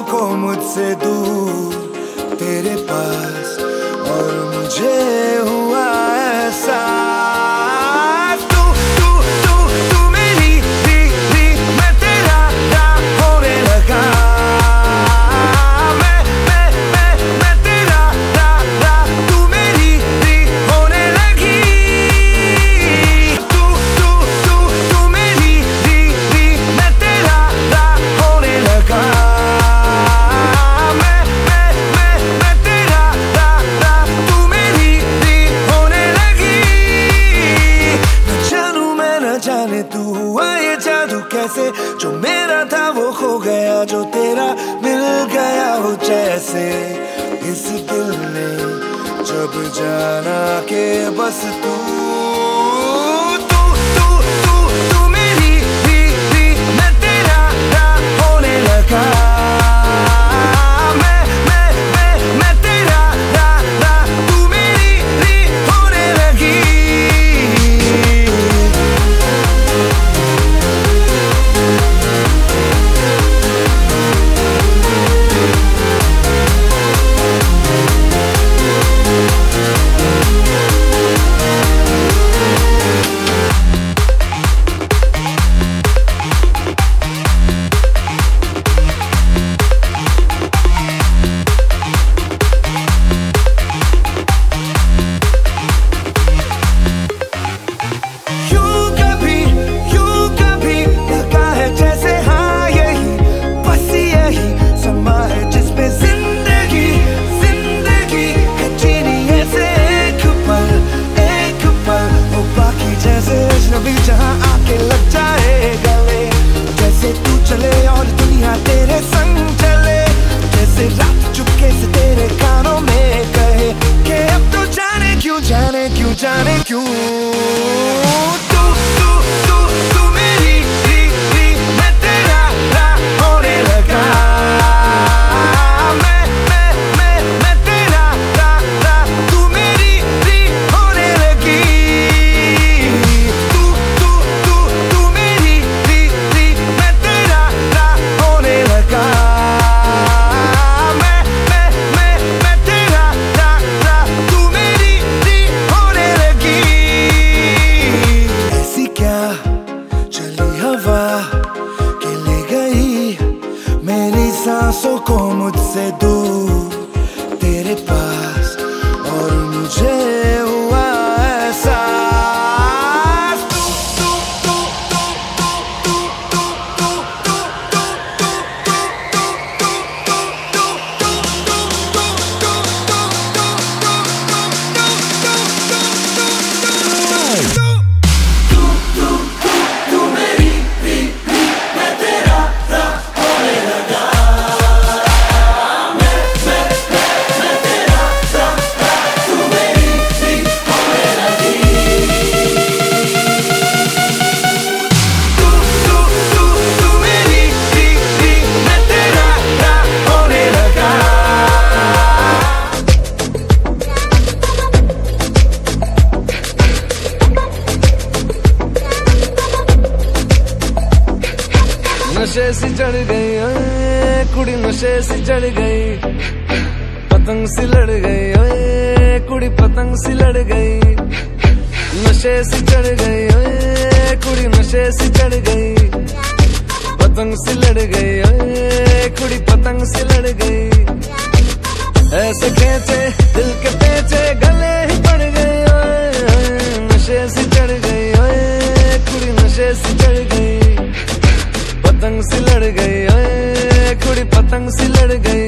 को मुझसे दूर तेरे पास, और मुझे हुआ ऐसा कैसे, जो मेरा था वो खो गया, जो तेरा मिल गया हो जैसे। इस दिल ने जब जाना के बस तू मेरी मैं तेरा होने लगा। मैं तेरा तू मेरी होने लगी। जहाँ आके लग जाए गले, जैसे तू चले और दुनिया तेरे संग चले, जैसे रात चुपके से तेरे कानों में कहे कि अब तो जाने क्यों तू मेरी मैं तेरा होने लगा। मैं तेरा तू मेरी होने लगी। सांसों को मुझसे दूर तेरे पास, और मुझे हुआ ऐसा नशे सी चढ़ गई ओए कुड़ी, नशे सी चढ़ गई, पतंग सी लड़ गई ओए कुड़ी, पतंग सी लड़ गई। नशे सी चढ़ गई ओए कुड़ी, नशे सी चढ़ गई, पतंग सी लड़ गई ओए कुड़ी, पतंग सी लड़ गई। ऐसे खेचे दिल के पेचे गले ही पड़ गए ओए, नशे सी चढ़ गई ओए कुड़ी, नशे सी चढ़ गई, पतंग सी लड़ गई ओए कुड़ी, पतंग सी लड़ गई।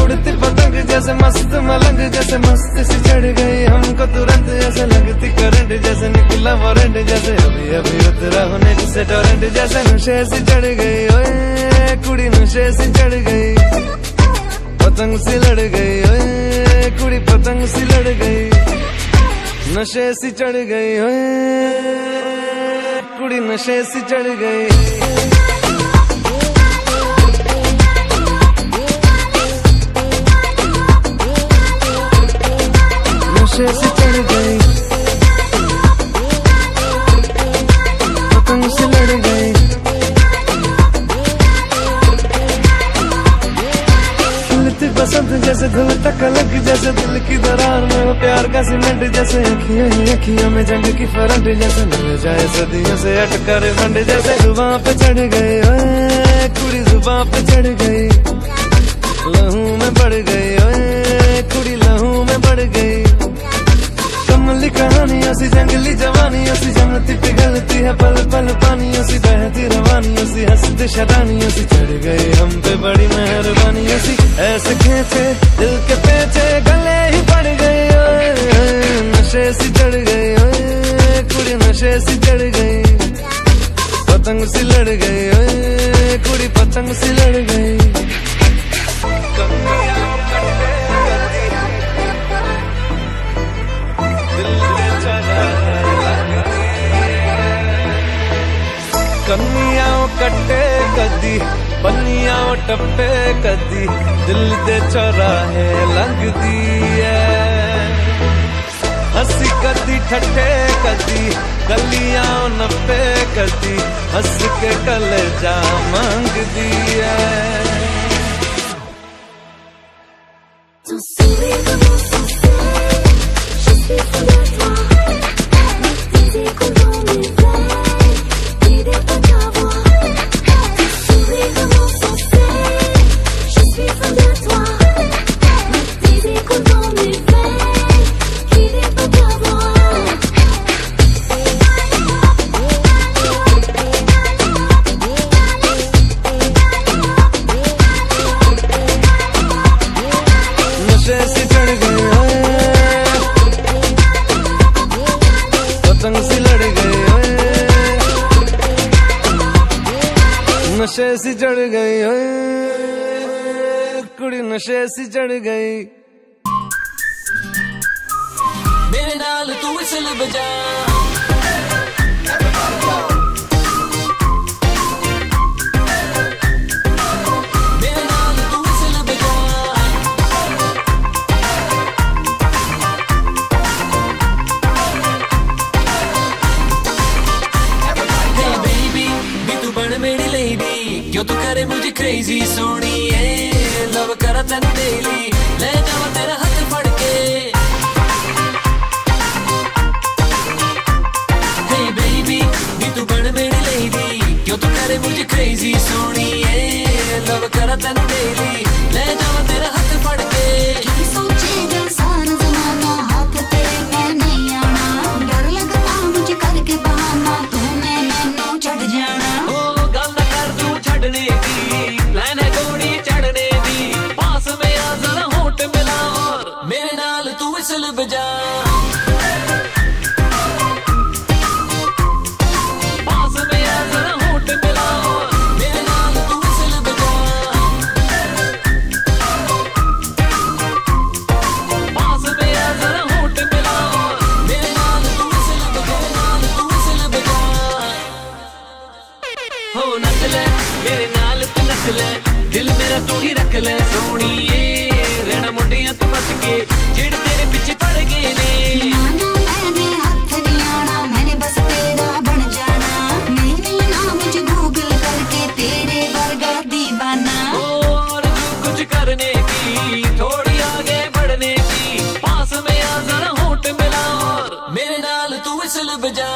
उड़ती पतंग जैसे मस्त मलंग, जैसे मस्त सी चढ़ गई हमको तुरंत, जैसे लगती करंट, जैसे निकला वारंट, जैसे अभी अभी उतरा होने से टोरेंट, जैसे नशे सी चढ़ गई ओए कुड़ी, नशे सी चढ़ गई, पतंग सी लड़ गई ओए कुड़ी, पतंग सी लड़ गई। नशे सी चढ़ गई ओए कुड़ी, नशे सी चढ़ गई। नशे सी चढ़ गई, पतंग सी लड़ गई। जैसे दिल की दरार में, वो प्यार का सीमेंट जैसे अखियां ही अखियों में जंग की फरंट जैसे, मिल जाए सदियों से अटका रे फंड जैसे। जुबां पे चढ़ गई ओए कुड़ी, जुबां पे चढ़ गई, लहू में बढ़ गई ओए कुड़ी, लहू में बढ़ गई। कमली कहानियों सी जंगली जवानियों सी, जमती पिघलती है पल पल पानियों सी, बहती रवानियों सी, हंसती शरानियों सी, चढ़ गई हम पे बड़ी मेहरबानियों सी। ऐसे खेचे दिल के पेचे गले ही पड़ गई ओए, नशे सी चढ़ गई ओए कुड़ी, नशे सी चढ़ गई। पतंग सी लड़ गई ओए कुड़ी, पतंग सी लड़ गई। कन्नियां कट्टे कदी, बन्नियां टप्पे कदी, दिल दे चौराहे लंघदी है। हंसी कदी ठट्ठे कदी, गलियां नप्पे कदी, हंस के कलेजा मांगदी है। नशे सी चढ़ गई कुड़ी, नशे सी चढ़ गई। मेरे नाल तू विसल बजा, मेरे नाल तू विसल बजा। Hey baby, भी तू बन मेरी लेडी, क्यों तू करे मुझे क्रेजी सोनिए, लव करा तेन डेली, ले जावा तेरा हाथ फड़ के। Hey baby, भी तू बन मेरी लेडी, क्यों तू करे मुझे क्रेजी सोनिए, लव करा तेन डेली, ले जावा तेरा हाथ फड़ के। सोचेगा सारा जमाना हाथ तेरे में नहीं आना, डर लगता मुझे करके बहाना, तूने मैनू छड़ जाना। मेरे नाल तू विसल बजा, पास में आ जरा होठ मिला। मेरे नाल तू विसल बजा, पास में आ जरा होठ मिला। मेरे नाल तू विसल बजा, नाल तू विसल बजा। हो नच ले मेरे नाल तू नच ले, दिल मेरा तू ही रख ले सोनिए, रहना मुंडियां तू बच के जेड़ तेरे पीछे पड़ गए ने। मैंने हाथ नहीं आना, मैंने बस तेरा बन जाना, मैंने ना मुझे गूगल करके तेरे वर्गा दीवाना। और जो कुछ करने की, थोड़ी आगे बढ़ने की, पास में आ जरा होठ मिला और मेरे नाल तू विसल बजा।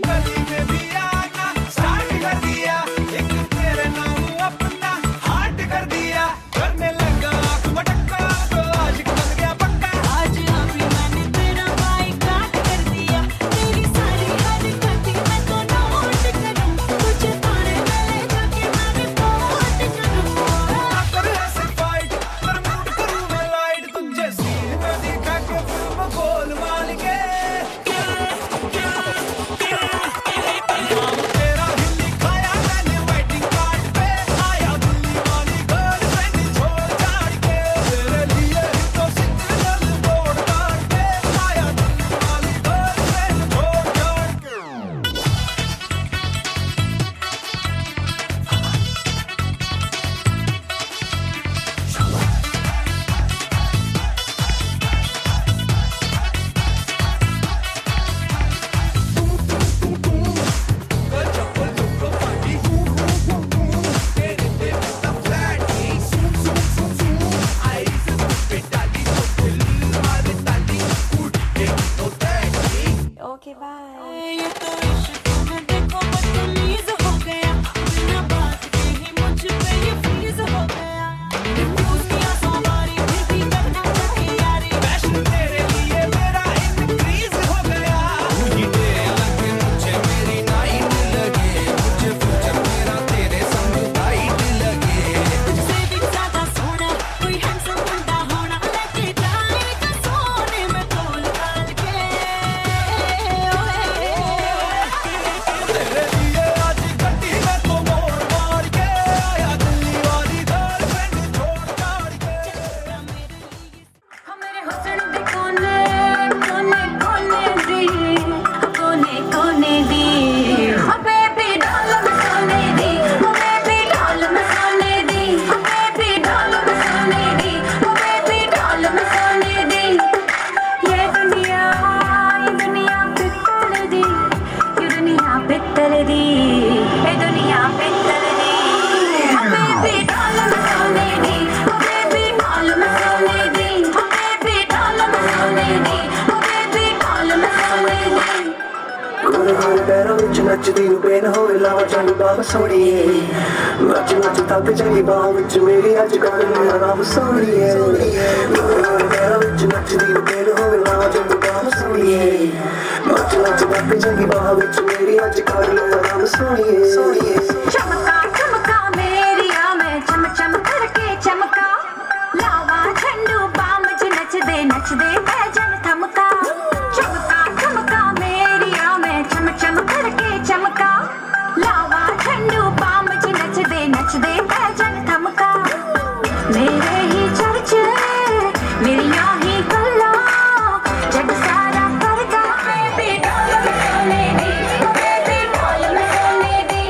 गली में भी आना स्टार्ट कर दिया, एक तेरे नाम अपना हार्ट कर दिया, करने लगा आँख मटका तो आशिक बन गया पक्का। आज अभी मैंने तेरा बाइक काट कर दिया, तेरी सारी हरकतें मैं तो नोट करूं, तुझे तारे गले जाके मैं रिपोर्ट करूं। कर ऐसे फाइट पर मूड करूं मैं लाइट, तुझे सीन में दिखा के फिल्म गोलमाल के तेरा हिंदी खाया मैंने वेटिंग कार्ड पे, आया दिल्ली वाली गर्लफ्रेंड छोड़ छाड़ के, तेरे लिए ही तो सिग्नल बोर्ड काट के, आया दिल्ली वाली गर्लफ्रेंड छोड़ छाड़ के। Okay bye. ये तो इश्क में देखो बदतमीज हो गया, बिना बात के ही मुझ पे ये फ्रीज हो गया, रिफ्यूज किया 100 बारी फिर भी करना चाहे यारी, पैशन तेरे लिए मेरा इंक्रीज हो गया, मुझे तेरे लगे मुझे मेरी नाइट लगे, मुझे फ्यूचर मेरा तेरे संग टाइट लगे। तुझसे भी ज्यादा सोना कोई हैंडसम बंदा होना, लेके जाएगा सोने में तोल डाल के। तेरे लिए आज गड्डी में तो मोड़ मार के, आया दिल्ली वाली गर्लफ्रेंड छोड़ छाड़ के। मेरे हुस्न दे कोने कोने कोने दी, कोने कोने दी, ओ बेबी डाल में सोने दी, ओ बेबी डाल में सोने दी, ओ बेबी डाल में सोने दी, ओ बेबी डाल में सोने दी। ये दुनिया पित्तल दी, ये दुनिया पित्तल दी, ये दुनिया पित्तल दी, ओ बेबी डाल में सोने दी, ओ बेबी डाल में सोने दी, ओ बेबी डाल में सोने दी, ओ बेबी डाल में सोने दी। गोरे गोरे पैरों विच नचदी नूं बेन होवे लावा चंग बाह सोहणीए, नच नच थक जागी बाह विच मेरी अज कर मेरा नाम सोहणीए। गोरे गोरे पैरों विच नचदी नूं बेन होवे लावा चंग बाह सोहणीए, नच नच थक जागी बाह विच मेरी अज कर मेरा नाम सोहणीए। चमका चमका मेरिया में चम चम करके चमका, लावा झंडू बाम च नचदे भजन थमका। चमका चमका मेरिया में चम चम करके चमका, लावा झंडू बाम च नचदे भजन थमका। मेरे ही चर्चे मेरिया ही गल्ला, जग सारा करदा बेबी डाल में सोने दी, बेबी डाल में सोने दी।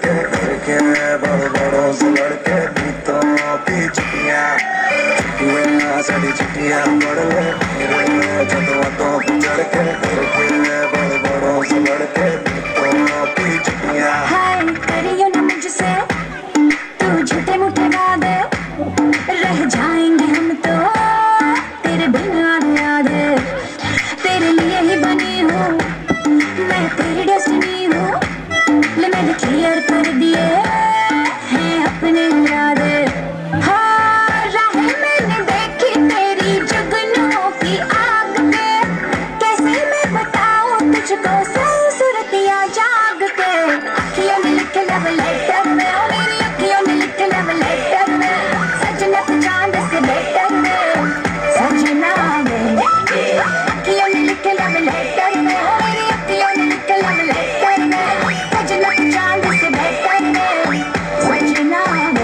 के करके बड़ों बड़ों से लड़के बीतों की छुट्टियां साड़ी छुट्टियां पड़ ले छतों तो चढ़ के करके बड़ों बड़ों से लड़के बीतों की छुट्टियां हाय करियो ना मुझसे तू झूठे मूठे वादे रह जाएंगे हम तो तेरे बिना याद तेरे लिए ही बनी हूँ मैं तेरी डेस्टिनी हूँ ले मैंने क्लियर कर दिए हैं अपने इरादे हाँ राहें मैंने देखी तेरी जुगनों की आग में कैसे मैं बताऊँ तुझको सूरतियाँ जाग के अखियों ने लिखे लव लेटर में ओ मेरी अखियों ने लिखे लव लेटर में सजना तो चांद से बेटर में सजना में अखियों ने लिखे लव लेटर में ओ मेरी अखियों ने लिखे लव लेटर में सजना तो चांद से बेटर में सजना में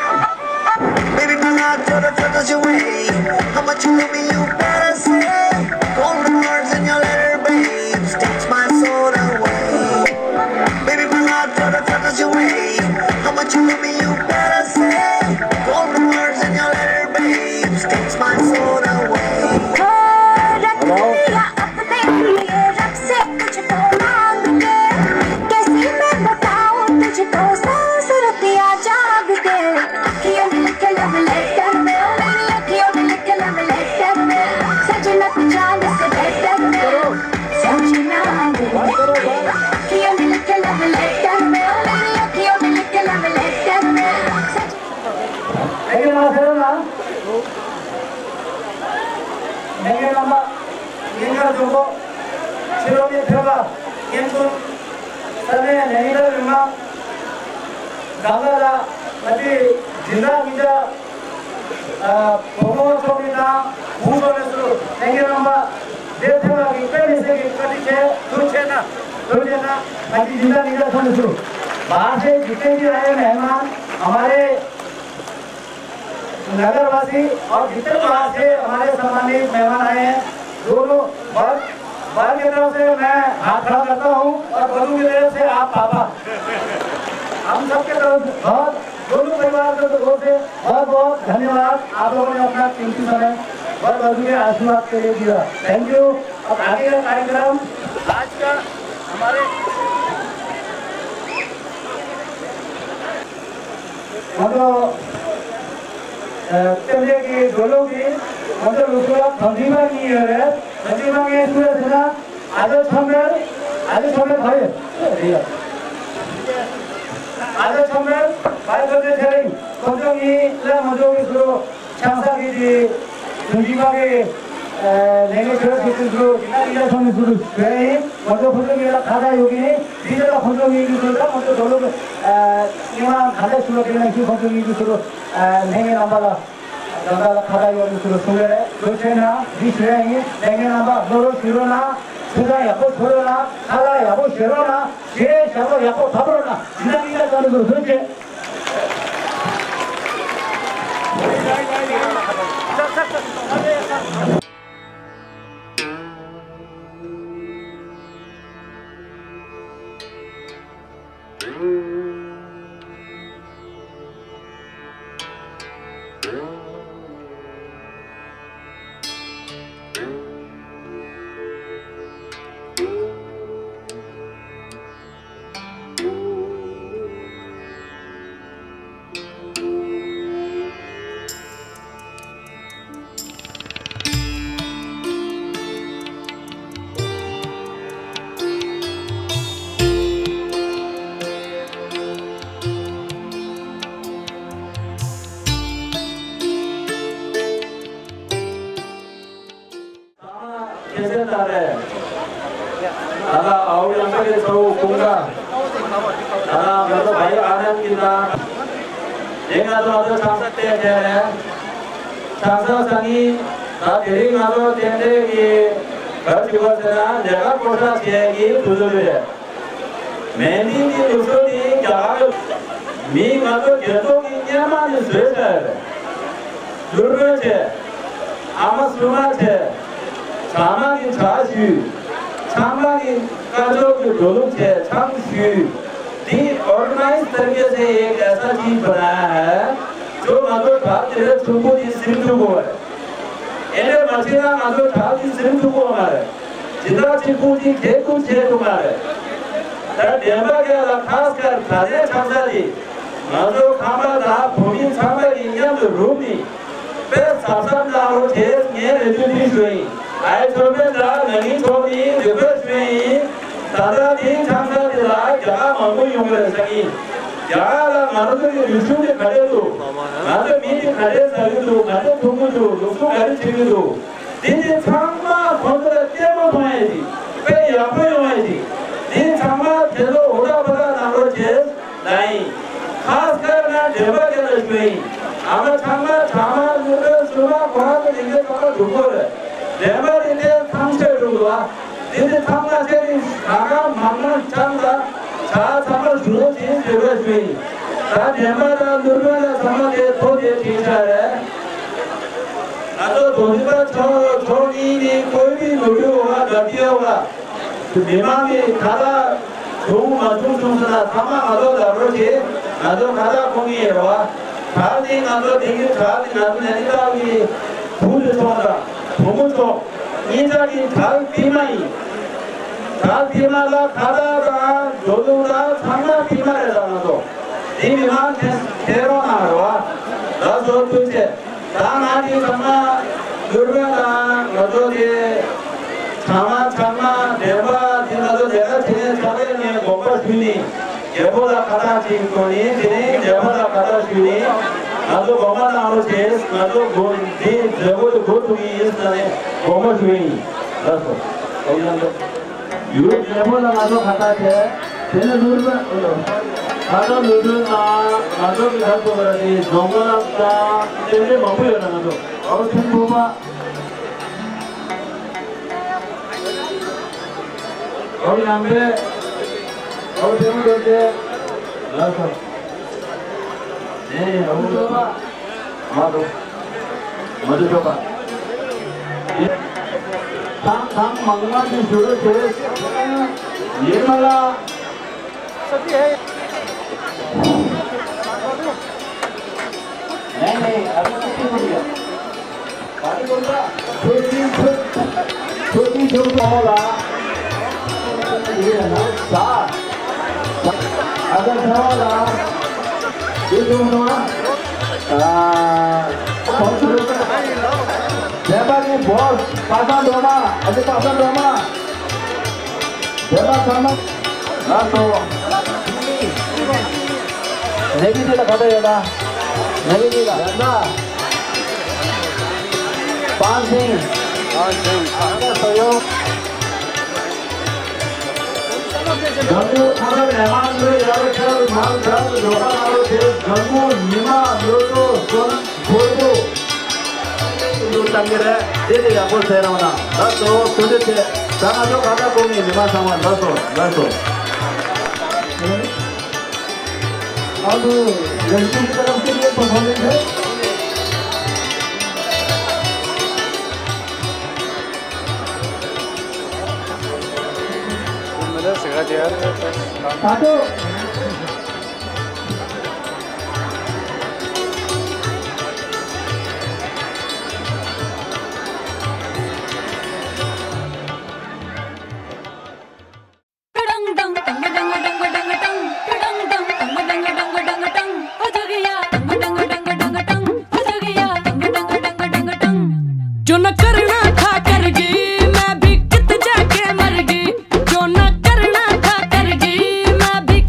Baby, my love, turtles your way. How much you love me, you better say. Golden words in your letter, babe, takes my soul away. Baby, my love, turtles your way. How much you love me, you better say. Golden words in your letter, babe, takes my soul away. रख लिया अपने लिए रब से तुझको मांग के कैसे मैं बताऊं तुझको सूरतियाँ जाग के अखियों ने लिखे लव लेटर में ओ मेरी अखियों ने लिखे लव लेटर में सजना तो चांद से बेटर में सजना अखियों ने लिखे लव लेटर में ओ मेरी अखियों ने लिखे लव लेटर में 내게 남아 인가 두고 실험이 들어가 인도 산에 내리다 얼마 나가라 어디 지나 기자 보고 소리나 공부에서 내게 남아 내 생각이 빼내세기 끝이체 둘째나 अभी जिंदा निकला शुरू बाहर से जितने भी आए मेहमान हमारे नगरवासी और जितने बाहर से हमारे सम्मानित मेहमान आए हैं दोनों वर्ग की तरफ से मैं हाथ खड़ा करता हूँ और बधू की तरफ से आप पापा हम सबके तरफ बहुत दोनों परिवार के तरफ से बहुत बहुत धन्यवाद आप लोगों ने अपना कीमती समय और बधू के आशीर्वाद के लिए दिया थैंक यू। अब आगे का कार्यक्रम आज का हमारे चलिए कि डोलों की मतलब उसको संजीवा की है संजीवा के सूरज ना आज समय भाई आज समय भाई करते थे सोचो कि ले मजो की शुरू चांसा की जी संजीवा के लेने शुरू की शुरू इधर समय शुरू है मजो फोटो की वाला खादा योगी नहीं इधर का फोटो की शुरू था मजो डोलों के इमाम खादा शुरू के लिए की फोटो की शुरू लेंगे नंबर गंगा खादा योगी शुरू सुने रहे दूसरे ना बीच रहेंगे लेंगे नंबर दोनों शुरू ना सुधा याको छोड़ो ना खाला याको शेरो ना शेष याको याको खबरो ना जिंदगी का जाने दो दूसरे दादा और यहाँ के सौ कुंगा दादा मतलब भाई आनंद की ना देखना तो आदर सांसद ते है सांसद संगी ना तेरी ना तो तेरे की घर जीवन से ना जगह कोटा से की बुजुर्ग है मैंने भी दूसरों की क्या मी ना तो जैसों की क्या मान स्वेटर दुर्ग है आमा सुमा छे छामा की छाशु छामा की काजो की ढोलक छे छामशु दी ऑर्गेनाइज तरीके से एक ऐसा चीज बनाया है जो मतलब ठाक तेरे सुबह की सिंधु को है एने मछलियां मतलब ठाक की सिंधु को हमारे जितना चिकू जी खेतु छे तुम्हारे तर डेंबा के खास कर खाने छामसा जी मतलब खामा दा भूमि छामा की यम रूमी पे सासम दा हो छेस ने रेजुली हुई आई छोमे दा नहीं छोमी रिवर्स हुई दादा दी छामसा दी ला जगह मंगू युंगे सकी याला मरदे रिशु के खड़े दो नाते मीटी खड़े सभी दो नाते ठुमु दो लुसु खड़े छिगे दो दिन छामा भोंदरे तेमो भाई पे यापे भाई दिन छामा चलो ओड़ा बड़ा नारो चेस नहीं खास कर ना डेबा के रश्मि आमा छामा दुर्गे सुबह कोना के दिखे कपड़ा ढुकोर डेबा दिखे थामसे ढुकवा दिन छामा से आगा मामला छामा छामा शुरू चीज रश्मि ता डेबा दा दुर्गे दा छामा के थोड़े टीचर है ना तो दूसरा छोड़ी नहीं कोई भी वीडियो होगा गतिया होगा तो बीमार में खाला 좀 맞춤송스나 사마 가도 다르지 나도 가다 공이에요 가디 나도 되게 가디 나도 내니까기 부르 좋아라 너무 좋 인자기 갈 비마이 갈 비마라 가다가 조도라 상나 비마래다 나도 이 비마 대로나와 나도 둘째 나나디 정말 누르면은 너도디 छामा देवा दिनादो देगा तेरे सारे ने गोबर सुनी जेबोला कथा चिन कोनी तेरे जेबोला कथा सुनी नादो गोमा नारो चेस नादो गोन दे जेबोल गोतुगी इस तरह गोमा सुनी बस ओयंदो यू जेबोला नादो कथा छे तेरे दूर में नादो लुडु ना नादो की घर को बरदी जोंगला का तेरे मम्मी ना नादो और फिर बोमा और यहाँ पे और फेमस होते हैं लास्ट नहीं मधुचोपा मधुचोपा थाम मंगवा की शुरू से ये मला सती है नहीं अभी कितनी हो गया बात बोलता छोटी होगा अगर सवाल ये देवानी बॉस पासा डोमा अभी पासा डोमा देवा sama lato नहीं दिला खाता ये ना नहीं दिला ना पांच सिंह अगर सहयोग गंगू अगर मेहमान लोग यार चल माल चल जोड़ा मारो थे गंगू नीमा लोटो सोन खोलो लोग तंगे दे आपको सहरा होना बस तो छोटे थे सामान जो खाता कोई नीमा सामान बस अब लड़की की तरफ से ये परफॉर्मेंस है Satu. जो न करना था कर गई मैं भी कित जाके मर गई जो न करना था कर गई मैं भी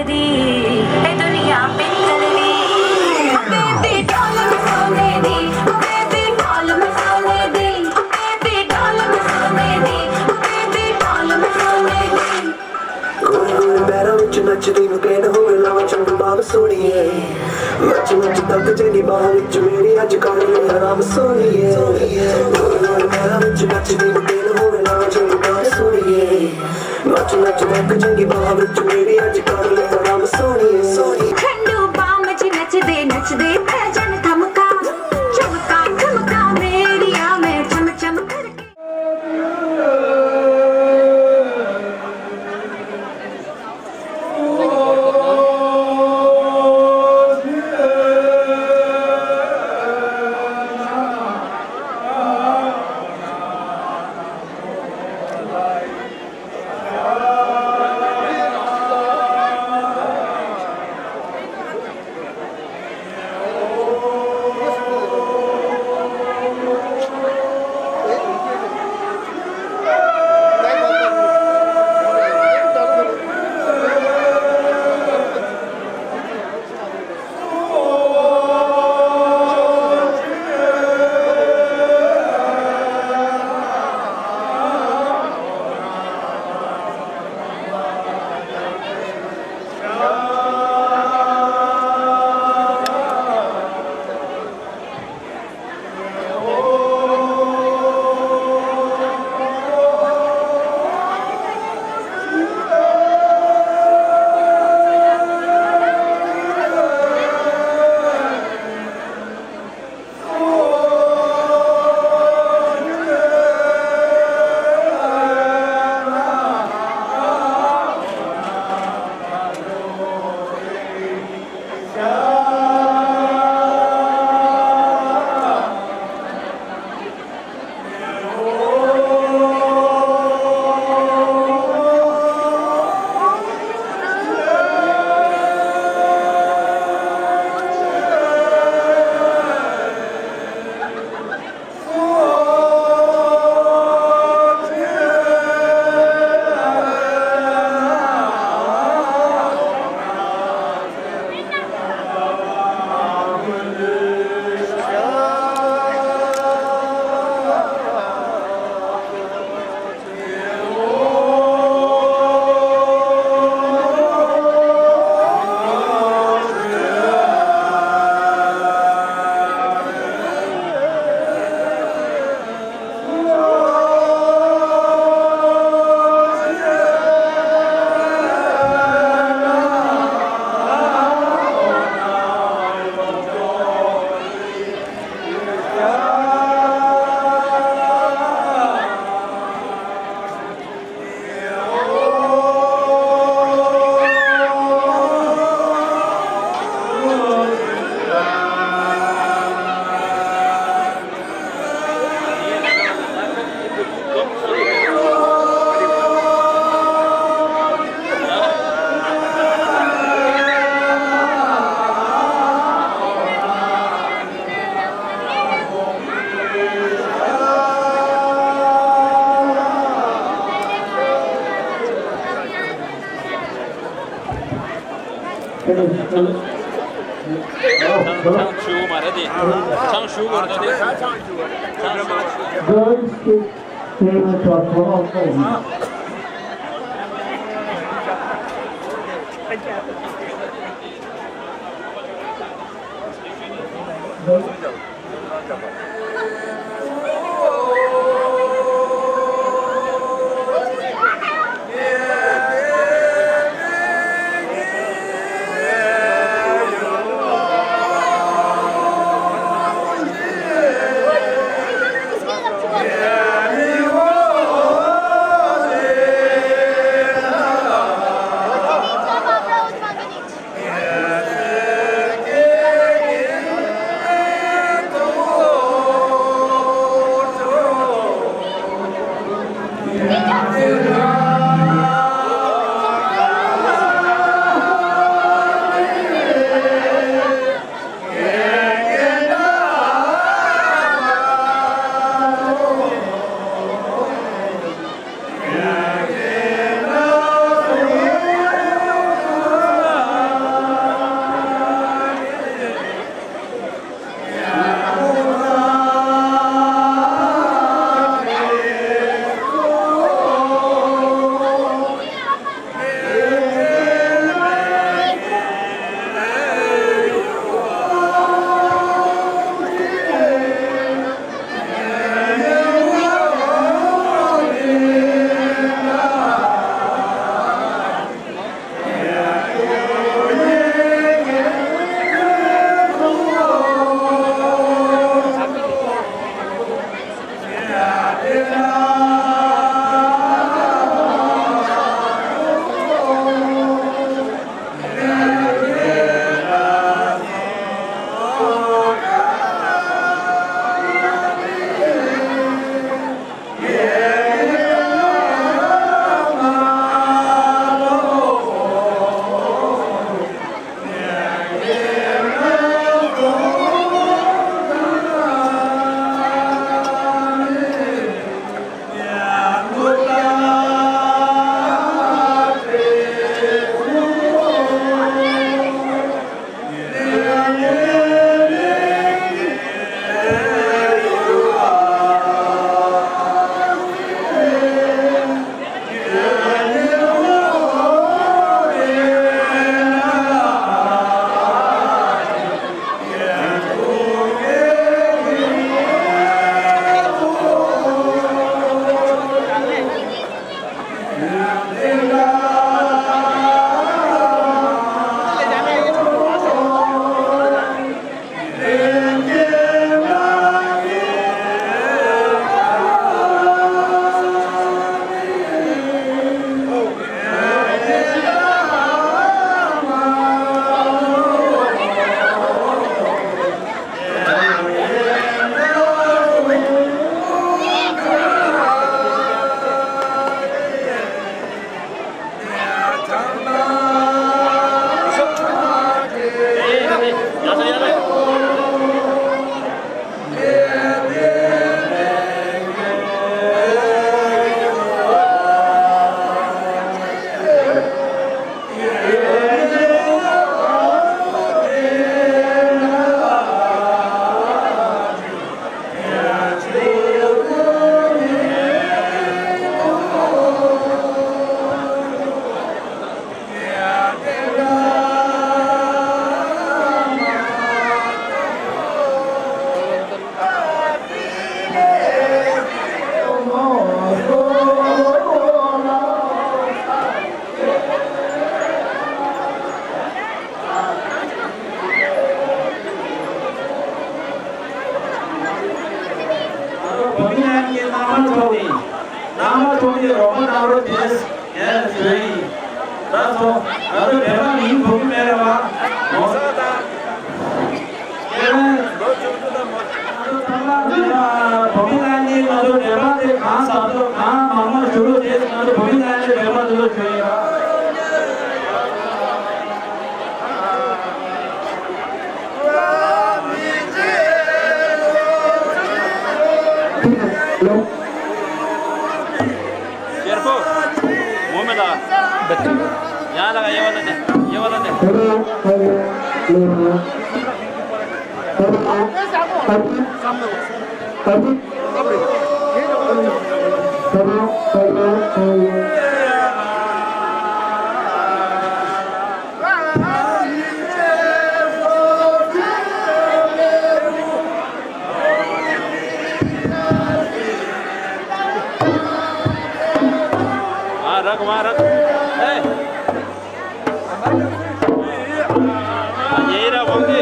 दी ए दुनिया पित्तल दी बेबी डॉल में सोने दी बेबी डॉल में सोने दी बेबी डॉल में सोने दी बेबी डॉल में सोने दी गोल गोल पैरों विच नचदी नु कहण होवे लावा चंदू बाब सोणीए नच नच तक जगी बाह विच मेरी अज कर ले आराम सोणीए गोल गोल पैरों विच नचदी नु कहण होवे लावा चंदू बाब सोणीए नच नच तक जगी बाह विच मेरी अज कर ले आराम सोणीए ठंडू बाम च नचदे भजन थमका चमका चमका मेरिया में चम चम करके 창슈 말해야지. 창슈 그러더니. और चेस ये सही रातो रातो देवा नहीं भूमि मेरे वा मौसम ये दो चुटू दा भूमि लाने मधु देवा दे कहां साधो कहां मामा शुरू चेस मधु भूमि लाने देवा दो छोया मुंह में लगा यहाँ लगा ये वाला दे रख वहाँ रख यही रहा होंगे